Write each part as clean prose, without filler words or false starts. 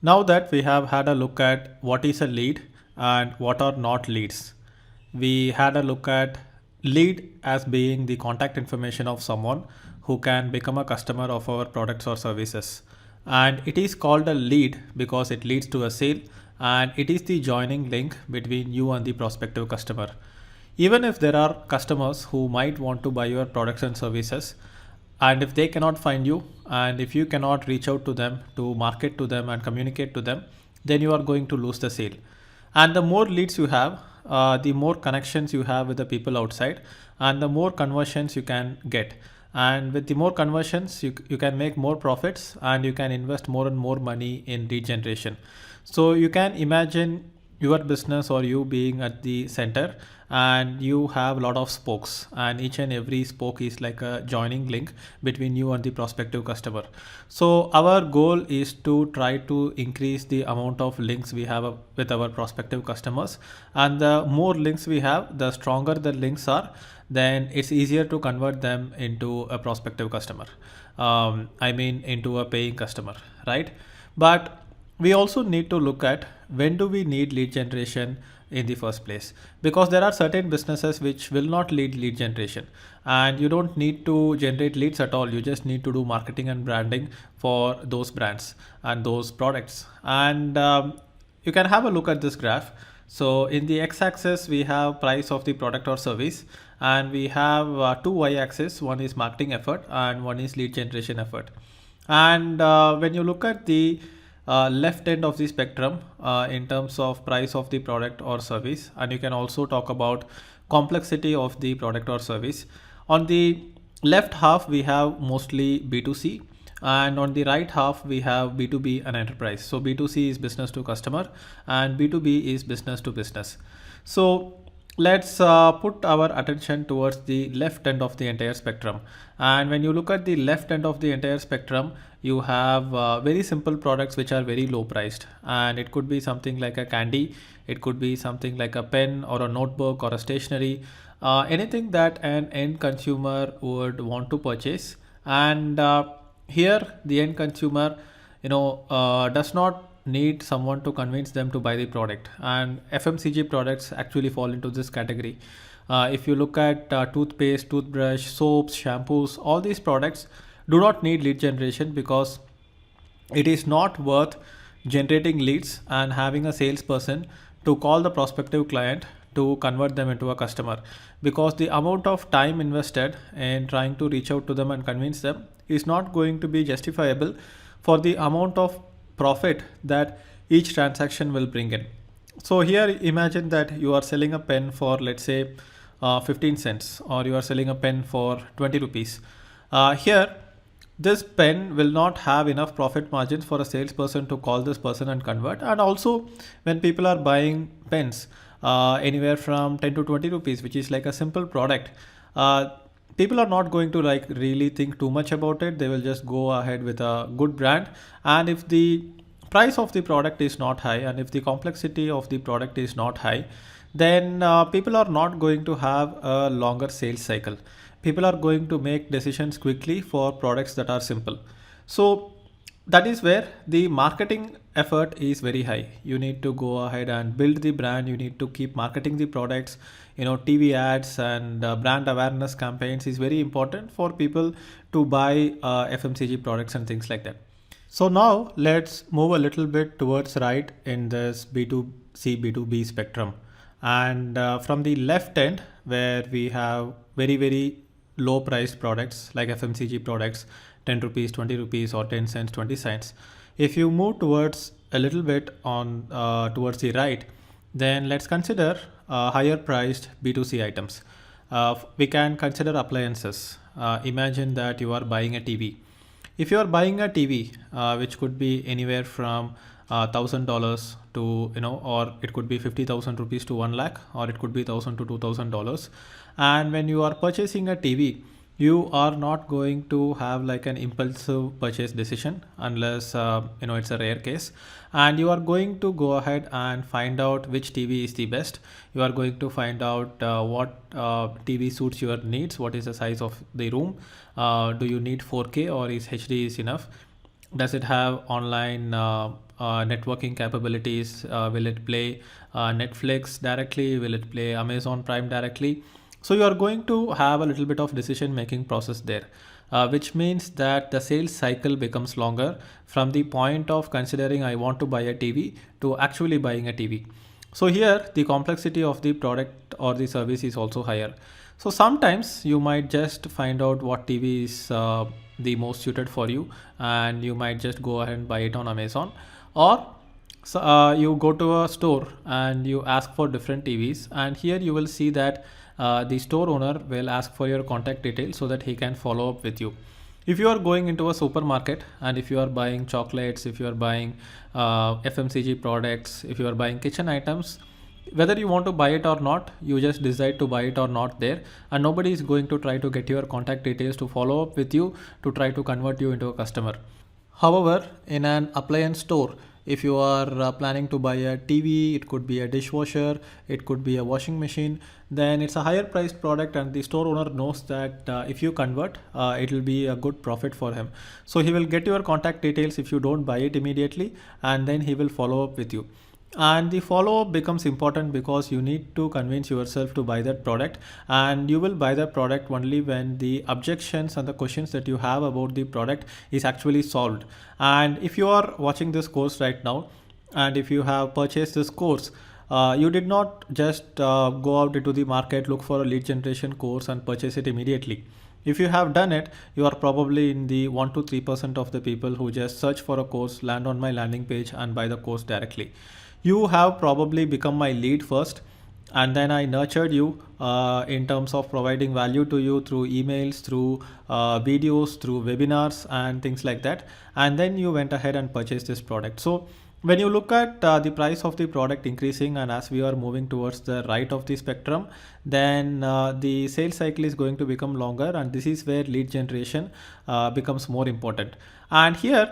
Now that we have had a look at what is a lead and what are not leads, we had a look at lead as being the contact information of someone who can become a customer of our products or services. And it is called a lead because it leads to a sale, and it is the joining link between you and the prospective customer. Even if there are customers who might want to buy your products and services, and if they cannot find you, and if you cannot reach out to them to market to them and communicate to them, then you are going to lose the sale. And the more leads you have, the more connections you have with the people outside, and the more conversions you can get. And with the more conversions, you can make more profits, and you can invest more and more money in lead generation. So you can imagine your business or you being at the center, and you have a lot of spokes, and each and every spoke is like a joining link between you and the prospective customer. So our goal is to try to increase the amount of links we have with our prospective customers, and the more links we have, the stronger the links are, then it's easier to convert them into a prospective customer. I mean into a paying customer, right? But we also need to look at when do we need lead generation in the first place, because there are certain businesses which will not lead lead generation, and you don't need to generate leads at all. You just need to do marketing and branding for those brands and those products. And you can have a look at this graph. So in the x-axis we have price of the product or service, and we have two y-axis, one is marketing effort and one is lead generation effort. And when you look at the left end of the spectrum in terms of price of the product or service, and you can also talk about complexity of the product or service. On the left half we have mostly B2C, and on the right half we have B2B and enterprise. So B2C is business to customer and B2B is business to business. So let's put our attention towards the left end of the entire spectrum. And when you look at the left end of the entire spectrum, you have very simple products which are very low priced, and it could be something like a candy, it could be something like a pen or a notebook or a stationery, anything that an end consumer would want to purchase. And here the end consumer does not need someone to convince them to buy the product, and FMCG products actually fall into this category. If you look at toothpaste, toothbrush, soaps, shampoos, all these products do not need lead generation, because it is not worth generating leads and having a salesperson to call the prospective client to convert them into a customer, because the amount of time invested in trying to reach out to them and convince them is not going to be justifiable for the amount of profit that each transaction will bring in. So here imagine that you are selling a pen for, let's say, 15 cents, or you are selling a pen for 20 rupees. Here this pen will not have enough profit margins for a salesperson to call this person and convert. And also when people are buying pens anywhere from 10 to 20 rupees, which is like a simple product, uh, people are not going to like really think too much about it. They will just go ahead with a good brand. And if the price of the product is not high, and if the complexity of the product is not high, then people are not going to have a longer sales cycle. People are going to make decisions quickly for products that are simple. So that is where the marketing effort is very high. You need to go ahead and build the brand. You need to keep marketing the products. TV ads and brand awareness campaigns is very important for people to buy FMCG products and things like that. So now let's move a little bit towards right in this B2C, B2B spectrum. And from the left end, where we have very, very low priced products like FMCG products, 10 rupees, 20 rupees, or 10 cents, 20 cents. If you move towards a little bit on towards the right, then let's consider higher priced B2C items. We can consider appliances. Imagine that you are buying a TV. If you are buying a TV, which could be anywhere from $1,000 to, or it could be 50,000 rupees to 1 lakh, or it could be $1,000 to $2,000. And when you are purchasing a TV, you are not going to have like an impulsive purchase decision, unless it's a rare case. And you are going to go ahead and find out which TV is the best. You are going to find out what TV suits your needs, what is the size of the room, do you need 4K or is HD is enough, does it have online networking capabilities? Will it play Netflix directly? Will it play Amazon Prime directly? So you are going to have a little bit of decision making process there, which means that the sales cycle becomes longer from the point of considering I want to buy a TV to actually buying a TV. So here the complexity of the product or the service is also higher. So sometimes you might just find out what TV is the most suited for you, and you might just go ahead and buy it on Amazon, or so, you go to a store and you ask for different TVs, and here you will see that the store owner will ask for your contact details so that he can follow up with you. If you are going into a supermarket and if you are buying chocolates, if you are buying FMCG products, if you are buying kitchen items, whether you want to buy it or not, you just decide to buy it or not there, and nobody is going to try to get your contact details to follow up with you to try to convert you into a customer. However, in an appliance store, if you are planning to buy a TV, it could be a dishwasher, it could be a washing machine, then it's a higher priced product, and the store owner knows that if you convert, it will be a good profit for him. So he will get your contact details if you don't buy it immediately, and then he will follow up with you. And the follow up becomes important because you need to convince yourself to buy that product, and you will buy the product only when the objections and the questions that you have about the product is actually solved. And if you are watching this course right now, and if you have purchased this course, you did not just go out into the market, look for a lead generation course and purchase it immediately. If you have done it, you are probably in the 1 to 3% of the people who just search for a course, land on my landing page and buy the course directly. You have probably become my lead first, and then I nurtured you in terms of providing value to you through emails, through videos, through webinars and things like that, and then you went ahead and purchased this product. So when you look at the price of the product increasing, and as we are moving towards the right of the spectrum, then the sales cycle is going to become longer, and this is where lead generation becomes more important. And here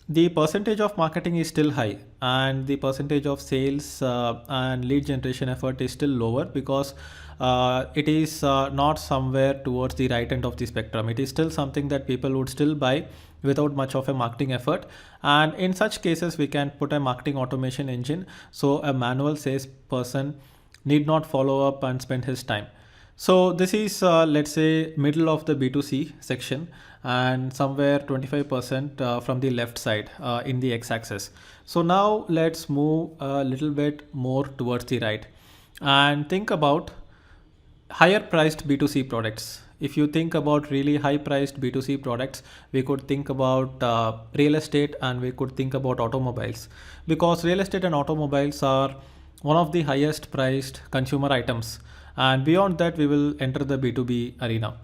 the percentage of marketing is still high, and the percentage of sales and lead generation effort is still lower because it is not somewhere towards the right end of the spectrum. It is still something that people would still buy without much of a marketing effort, and in such cases we can put a marketing automation engine, so a manual sales person need not follow up and spend his time. So this is let's say middle of the B2C section, and somewhere 25% from the left side in the x-axis. So now let's move a little bit more towards the right and think about higher priced B2C products. If you think about really high priced B2C products, we could think about real estate, and we could think about automobiles, because real estate and automobiles are one of the highest priced consumer items. And beyond that, we will enter the B2B arena,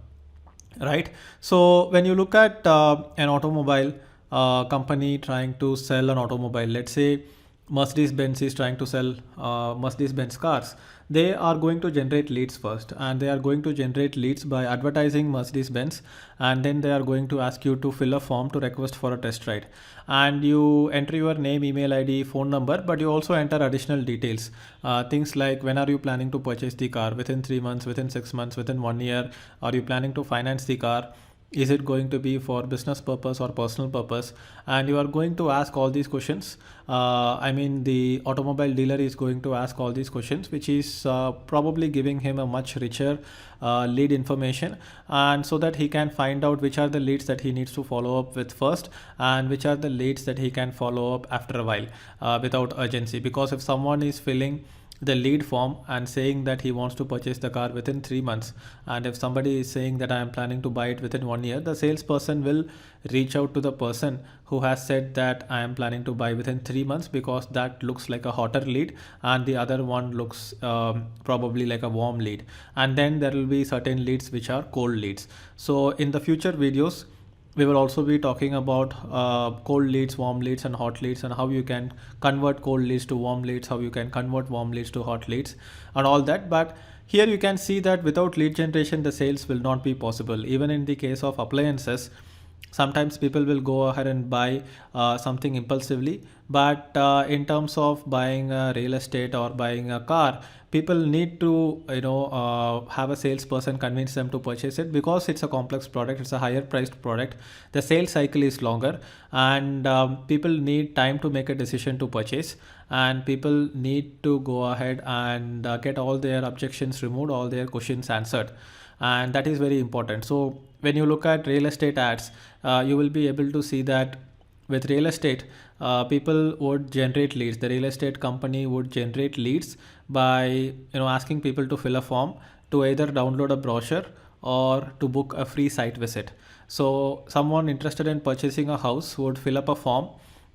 right? So when you look at an automobile company trying to sell an automobile, let's say Mercedes-Benz is trying to sell Mercedes-Benz cars, they are going to generate leads first, and they are going to generate leads by advertising Mercedes-Benz, and then they are going to ask you to fill a form to request for a test ride, and you enter your name, email ID, phone number, but you also enter additional details, things like when are you planning to purchase the car, within 3 months, within 6 months, within 1 year, are you planning to finance the car, is it going to be for business purpose or personal purpose, and you are going to ask all these questions. The automobile dealer is going to ask all these questions, which is probably giving him a much richer lead information, and so that he can find out which are the leads that he needs to follow up with first, and which are the leads that he can follow up after a while without urgency. Because if someone is filling the lead form and saying that he wants to purchase the car within 3 months, and if somebody is saying that I am planning to buy it within 1 year, the salesperson will reach out to the person who has said that I am planning to buy within 3 months, because that looks like a hotter lead and the other one looks probably like a warm lead. And then there will be certain leads which are cold leads. So in the future videos, we will also be talking about cold leads, warm leads and hot leads, and how you can convert cold leads to warm leads, how you can convert warm leads to hot leads and all that. But here you can see that without lead generation, the sales will not be possible. Even in the case of appliances, Sometimes people will go ahead and buy something impulsively, but in terms of buying a real estate or buying a car, people need to have a salesperson convince them to purchase it, because it's a complex product, it's a higher priced product, the sales cycle is longer, and people need time to make a decision to purchase, and people need to go ahead and get all their objections removed, all their questions answered, and that is very important. So when you look at real estate ads, you will be able to see that with real estate, people would generate leads. The real estate company would generate leads by asking people to fill a form, to either download a brochure or to book a free site visit. So someone interested in purchasing a house would fill up a form.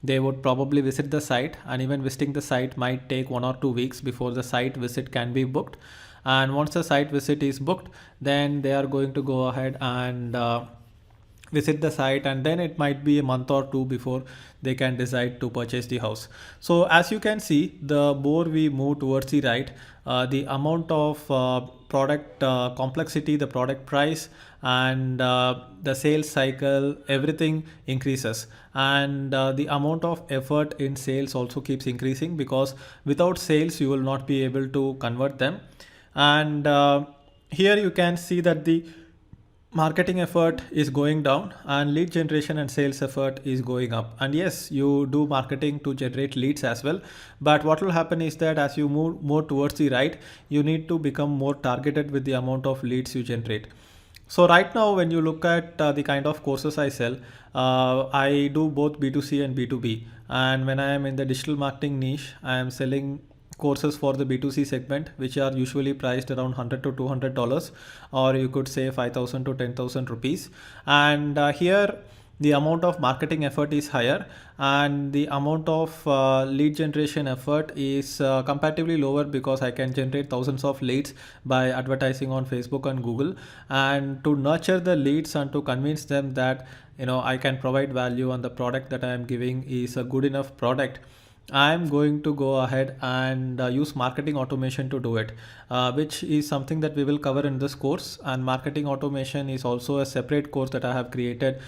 They would probably visit the site, and even visiting the site might take 1 or 2 weeks before the site visit can be booked. And once the site visit is booked, then they are going to go ahead and visit the site, and then it might be a month or two before they can decide to purchase the house. So as you can see, the more we move towards the right, the amount of product complexity, the product price, and the sales cycle, everything increases, and the amount of effort in sales also keeps increasing, because without sales you will not be able to convert them. And here you can see that the marketing effort is going down and lead generation and sales effort is going up. And yes, you do marketing to generate leads as well, but what will happen is that as you move more towards the right, you need to become more targeted with the amount of leads you generate. So right now, when you look at the kind of courses I sell, I do both B2C and B2B. And when I am in the digital marketing niche, I am selling courses for the B2C segment, which are usually priced around $100 to $200, or you could say 5,000 to 10,000 rupees. And here the amount of marketing effort is higher, and the amount of lead generation effort is comparatively lower, because I can generate thousands of leads by advertising on Facebook and Google. And to nurture the leads and to convince them that I can provide value and the product that I am giving is a good enough product, I'm going to go ahead and use marketing automation to do it, which is something that we will cover in this course. And marketing automation is also a separate course that I have created,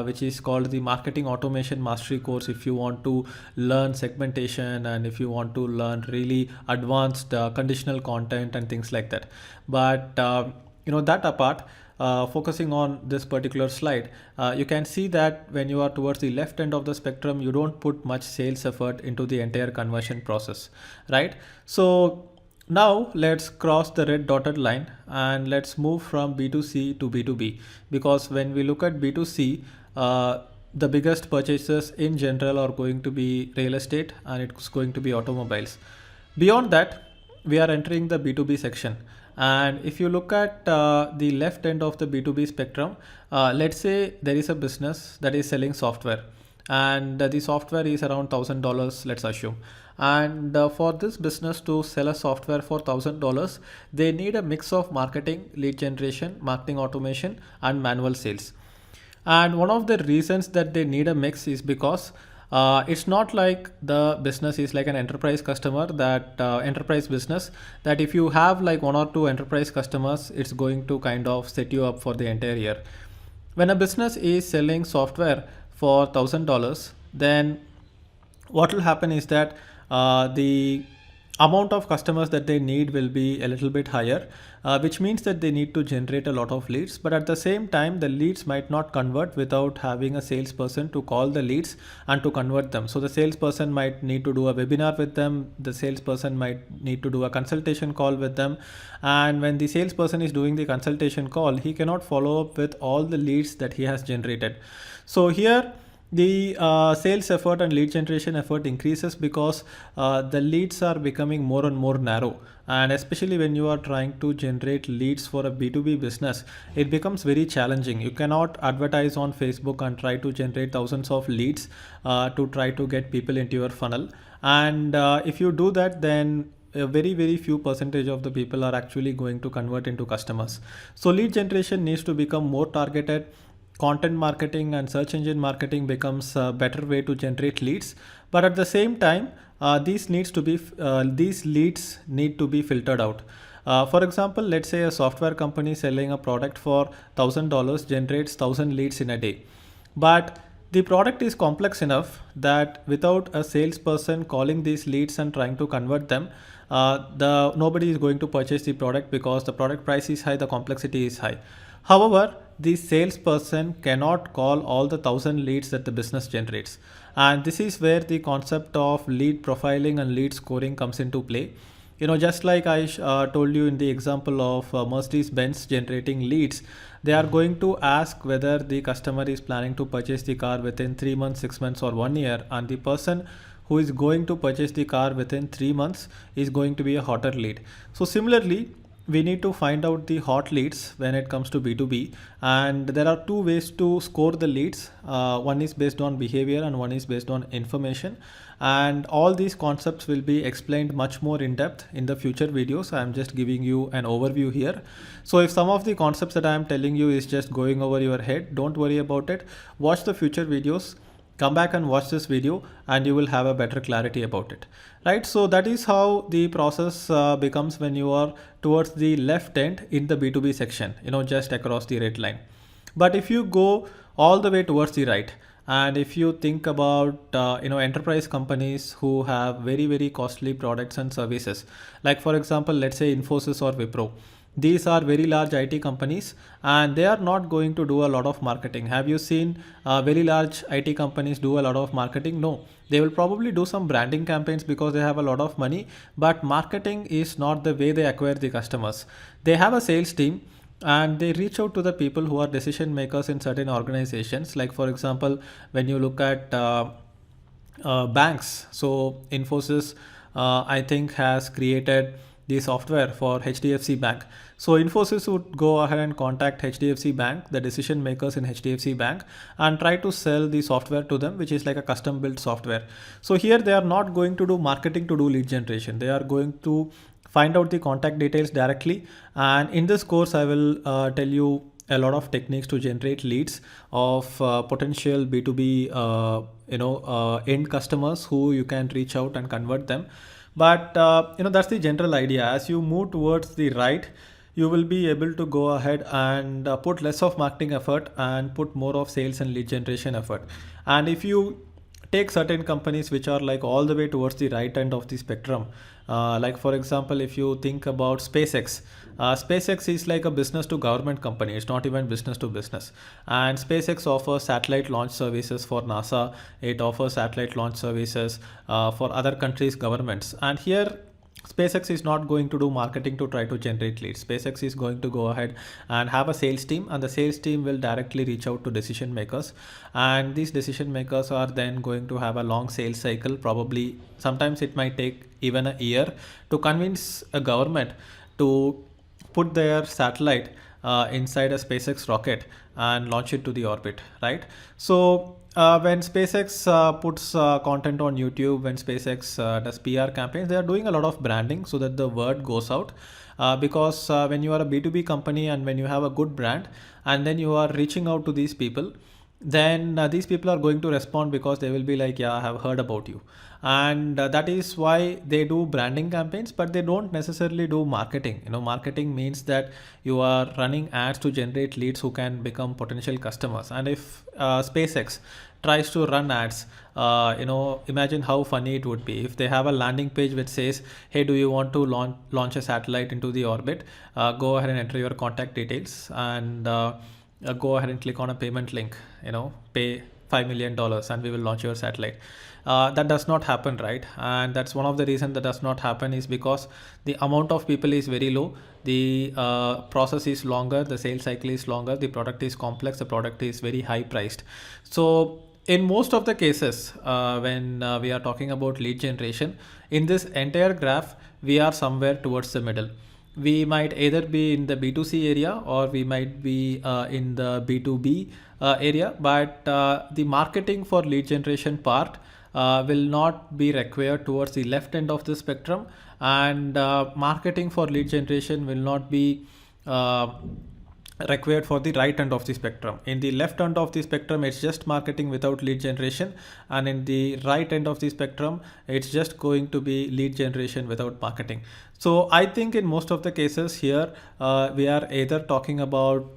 which is called the Marketing Automation Mastery course. If you want to learn segmentation, and if you want to learn really advanced conditional content and things like that. But that apart, focusing on this particular slide, you can see that when you are towards the left end of the spectrum, you don't put much sales effort into the entire conversion process, right? So now let's cross the red dotted line and let's move from B2C to B2B, because when we look at B2C, the biggest purchases in general are going to be real estate, and it's going to be automobiles. Beyond that, we are entering the B2B section. And if you look at the left end of the B2B spectrum, let's say there is a business that is selling software, and the software is around $1,000, let's assume. And for this business to sell a software for $1,000, they need a mix of marketing, lead generation, marketing automation, and manual sales. And one of the reasons that they need a mix is because it's not like the business is like an enterprise customer, that enterprise business, that if you have like 1 or 2 enterprise customers, it's going to kind of set you up for the entire year. When a business is selling software for $1,000, then what will happen is that the amount of customers that they need will be a little bit higher, which means that they need to generate a lot of leads. But at the same time, the leads might not convert without having a salesperson to call the leads and to convert them. So the salesperson might need to do a webinar with them. The salesperson might need to do a consultation call with them. And when the salesperson is doing the consultation call, he cannot follow up with all the leads that he has generated. So here, the sales effort and lead generation effort increases, because the leads are becoming more and more narrow. And especially when you are trying to generate leads for a B2B business, it becomes very challenging. You cannot advertise on Facebook and try to generate thousands of leads to try to get people into your funnel. And if you do that, then a very few percentage of the people are actually going to convert into customers. So lead generation needs to become more targeted. Content marketing and search engine marketing becomes a better way to generate leads, but at the same time, these leads need to be filtered out. For example, let's say a software company selling a product for $1,000 generates 1,000 leads in a day. But the product is complex enough that without a salesperson calling these leads and trying to convert them, the nobody is going to purchase the product because the product price is high, the complexity is high. However, the salesperson cannot call all the 1,000 leads that the business generates, and this is where the concept of lead profiling and lead scoring comes into play. Just like I told you in the example of Mercedes-Benz generating leads, they are going to ask whether the customer is planning to purchase the car within 3 months, 6 months, or 1 year, and the person who is going to purchase the car within 3 months is going to be a hotter lead. So similarly, we need to find out the hot leads when it comes to B2B, and there are two ways to score the leads. One is based on behavior and one is based on information, and all these concepts will be explained much more in depth in the future videos. I am just giving you an overview here. So if some of the concepts that I am telling you is just going over your head, don't worry about it. Watch the future videos, come back and watch this video, and you will have a better clarity about it, right? So that is how the process becomes when you are towards the left end in the B2B section, just across the red line. But if you go all the way towards the right, and if you think about enterprise companies who have very very costly products and services, like for example, let's say Infosys or Wipro, these are very large IT companies, and they are not going to do a lot of marketing. Have you seen very large IT companies do a lot of marketing? No, they will probably do some branding campaigns because they have a lot of money, but marketing is not the way they acquire the customers. They have a sales team, and they reach out to the people who are decision makers in certain organizations. Like for example, when you look at banks, so Infosys I think has created the software for HDFC Bank. So Infosys would go ahead and contact HDFC Bank, the decision makers in HDFC Bank, and try to sell the software to them, which is like a custom built software. So here they are not going to do marketing to do lead generation. They are going to find out the contact details directly. And in this course, I will tell you a lot of techniques to generate leads of potential B2B end customers who you can reach out and convert them. But that's the general idea. As you move towards the right, you will be able to go ahead and put less of marketing effort and put more of sales and lead generation effort. And if you take certain companies which are like all the way towards the right end of the spectrum, like for example, if you think about SpaceX, SpaceX is like a business to government company. It's not even business to business. And SpaceX offers satellite launch services for NASA. It offers satellite launch services for other countries' governments. And here, SpaceX is not going to do marketing to try to generate leads. SpaceX is going to go ahead and have a sales team, and the sales team will directly reach out to decision makers. And these decision makers are then going to have a long sales cycle. Probably sometimes it might take even a year to convince a government to put their satellite inside a SpaceX rocket and launch it to the orbit, right? So when SpaceX puts content on YouTube, when SpaceX does PR campaigns, they are doing a lot of branding so that the word goes out. Because when you are a B2B company and when you have a good brand and then you are reaching out to these people, then these people are going to respond because they will be like, yeah, I have heard about you. And that is why they do branding campaigns, but they don't necessarily do marketing. Marketing means that you are running ads to generate leads who can become potential customers. And if SpaceX tries to run ads, imagine how funny it would be if they have a landing page which says, hey, do you want to launch a satellite into the orbit? Go ahead and enter your contact details and go ahead and click on a payment link, pay $5 million and we will launch your satellite. That does not happen, right? And that's one of the reasons that does not happen is because the amount of people is very low, the process is longer, the sales cycle is longer, the product is complex, the product is very high priced. So in most of the cases, when we are talking about lead generation, in this entire graph, we are somewhere towards the middle. We might either be in the B2C area or we might be in the B2B area, but the marketing for lead generation part will not be required towards the left end of the spectrum, and marketing for lead generation will not be required for the right end of the spectrum. In the left end of the spectrum, it's just marketing without lead generation, and in the right end of the spectrum, it's just going to be lead generation without marketing. So I think in most of the cases here, we are either talking about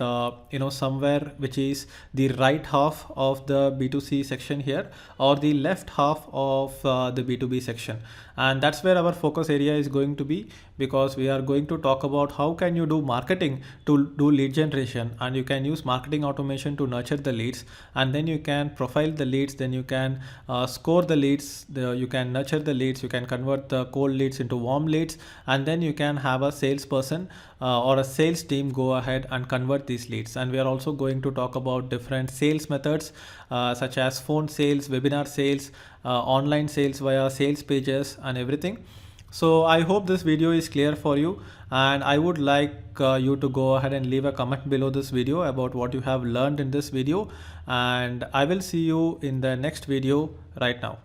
somewhere which is the right half of the B2C section here, or the left half of the B2B section, and that's where our focus area is going to be, because we are going to talk about how can you do marketing to do lead generation, and you can use marketing automation to nurture the leads, and then you can profile the leads, then you can score the leads, you can nurture the leads, you can convert the cold leads into warm leads, and then you can have a salesperson or a sales team go ahead and convert these leads. And we are also going to talk about different sales methods such as phone sales, webinar sales, online sales via sales pages and everything. So I hope this video is clear for you, and I would like you to go ahead and leave a comment below this video about what you have learned in this video, and I will see you in the next video right now.